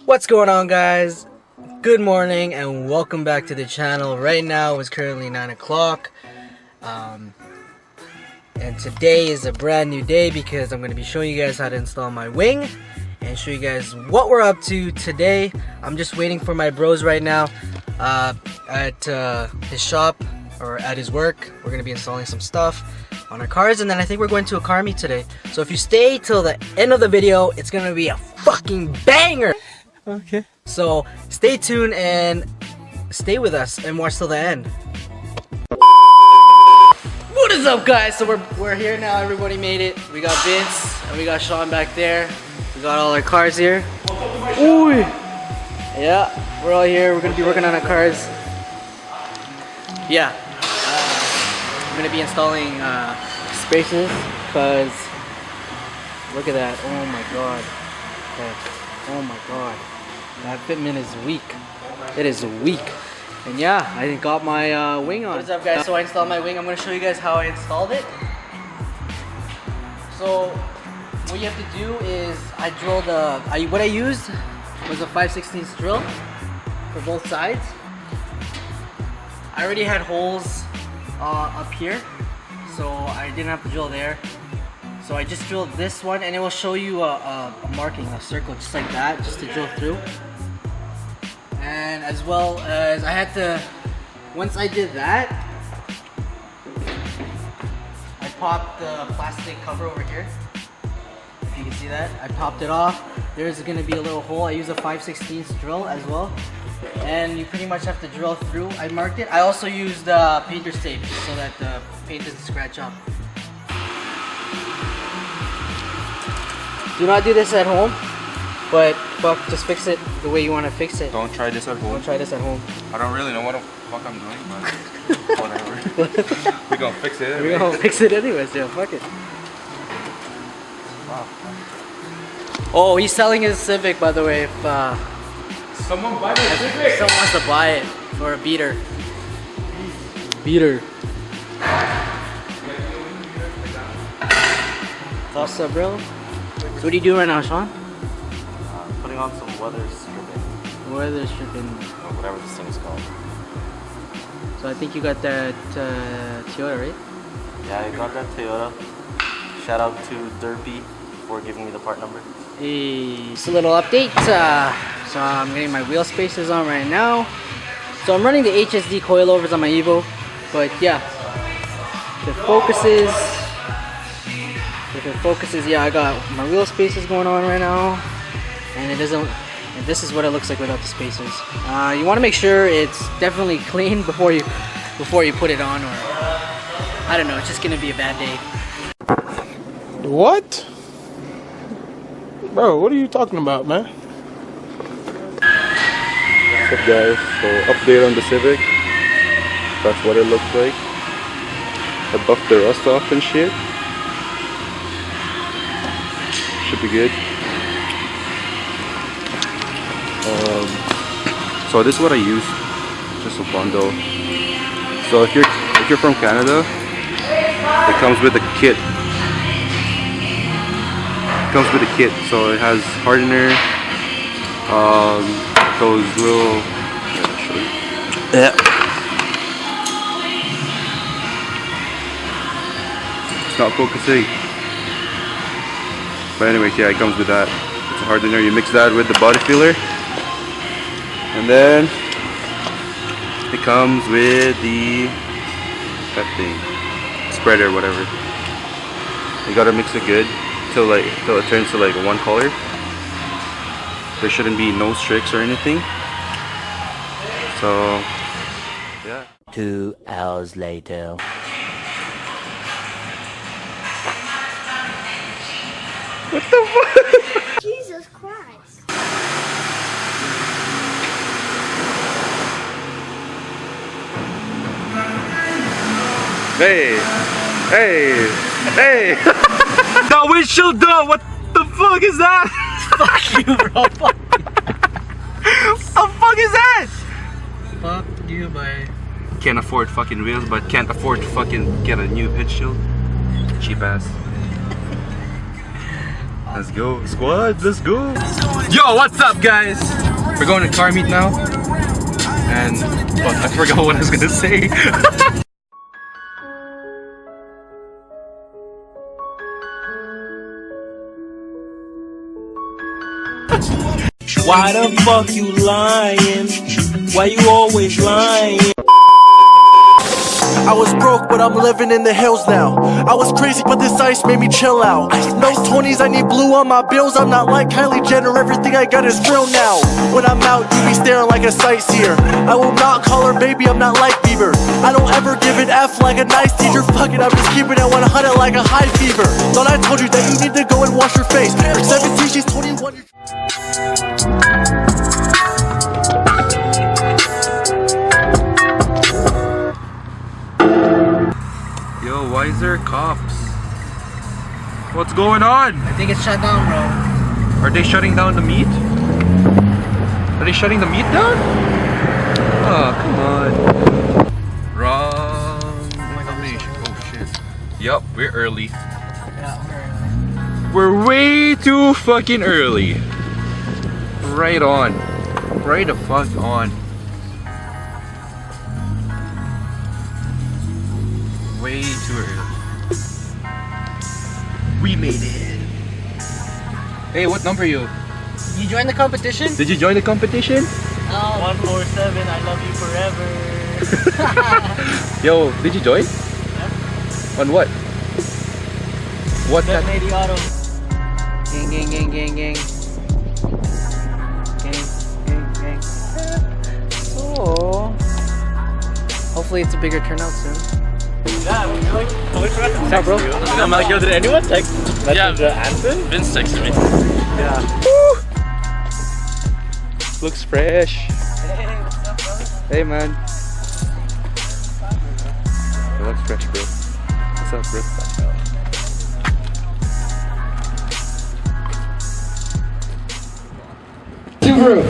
What's going on, guys? Good morning and welcome back to the channel. Right now it's currently 9 o'clock and today is a brand new day because I'm going to be showing you guys how to install my wing and show you guys what we're up to today. I'm just waiting for my bros right now at his shop or at his work. We're going to be installing some stuff on our cars, and then I think we're going to a car meet today. So if you stay till the end of the video, it's going to be a fucking banger. Okay. So stay tuned and stay with us and watch till the end. What is up, guys? So we're here now. Everybody made it. We got Vince and we got Sean back there. We got all our cars here. Ooh. Yeah, we're all here. We're gonna be working on our cars. Yeah, I'm gonna be installing spacers because look at that. Oh my god. Okay. Oh my god. That fitment is weak. It is weak. And yeah, I got my wing on. What's up, guys? So I installed my wing. I'm going to show you guys how I installed it. So what you have to do is I drilled what I used was a 5/16 drill for both sides. I already had holes up here, so I didn't have to drill there. So I just drilled this one, and it will show you a marking, a circle, just like that, just to drill through. And as well as I had to, once I did that, I popped the plastic cover over here. If you can see that, I popped it off. There's gonna be a little hole. I use a 5/16 drill as well. And you pretty much have to drill through. I marked it. I also used painter's tape so that the paint doesn't scratch up. Do not do this at home, but fuck, just fix it the way you want to fix it. Don't try this at home. Don't try this at home. I don't really know what the fuck I'm doing, but whatever. We're gonna fix it anyway. We're gonna fix it anyways, yeah, fuck it. Wow. Oh, he's selling his Civic, by the way, if Someone buy the Civic! someone wants to buy it for a beater. Beater. What's up, bro? So what are you doing right now, Sean? Putting on some weather stripping, Weather stripping. or whatever this thing is called. So I think you got that Toyota, right? Yeah, I got that Toyota. Shout out to Derpy for giving me the part number. Hey, just a little update. So I'm getting my wheel spacers on right now. So I'm running the HSD coilovers on my Evo, but yeah, the focuses, yeah, I got my wheel spacers going on right now, and it doesn't. And this is what it looks like without the spacers. You want to make sure it's definitely clean before you put it on, or I don't know. It's just gonna be a bad day. What? Bro, what are you talking about, man? What's up, guys? So update on the Civic. That's what it looks like. I buffed the rust off and shit. Should be good. So this is what I use. Just a bundle. So if you're from Canada, it comes with a kit. So it has hardener, those little, it's not focusing, but anyways, yeah, it comes with that. It's a hardener. You mix that with the body filler, and then it comes with that thing, spreader, whatever. You gotta mix it good till it turns to like one color. There shouldn't be no streaks or anything. So yeah. 2 hours later. What the fuck? Jesus Christ. Hey! That windshield door! What the fuck is that? Fuck you, bro. Fuck The fuck is that? Fuck you, boy. Can't afford fucking wheels, but can't afford to fucking get a new head shield. Cheap ass. Let's go, squad. Let's go. Yo, what's up, guys? We're going to car meet now. And fuck, I forgot what I was gonna say. Why the fuck you lying? Why you always lying? I was broke, but I'm living in the hills now. I was crazy, but this ice made me chill out. No 20s, I need blue on my bills. I'm not like Kylie Jenner, everything I got is real now. When I'm out, you be staring like a sightseer. I will not call her baby, I'm not like Bieber. I don't ever give an F like a nice teacher. Fuck it, I'm just keeping it 100 like a high fever. Thought I told you that you need to go and wash your face. You're 17, she's 21. Yo, why is there cops? What's going on? I think it's shut down, bro. Are they shutting down the meet? Are they shutting the meet down? Oh, come on. Wrong information. Oh shit. Yup, we're early. Yeah, We're way too fucking early. Right on. Right the fuck on. Way too early. We made it. Hey, what number are you? You joined the competition? Did you join the competition? 147, I love you forever. Yo, did you join? Yeah. On what? What? That lady auto. Gang, gang, gang, gang, gang. Gang, gang, gang. Oh. Hopefully it's a bigger turnout soon. Yeah, What's up, bro? I'm like, yo, did anyone text the answer? Vince texted me. Yeah. Looks fresh. Hey, what's up, bro? Hey, man. It looks fresh, bro. What's up, bro? Subaru.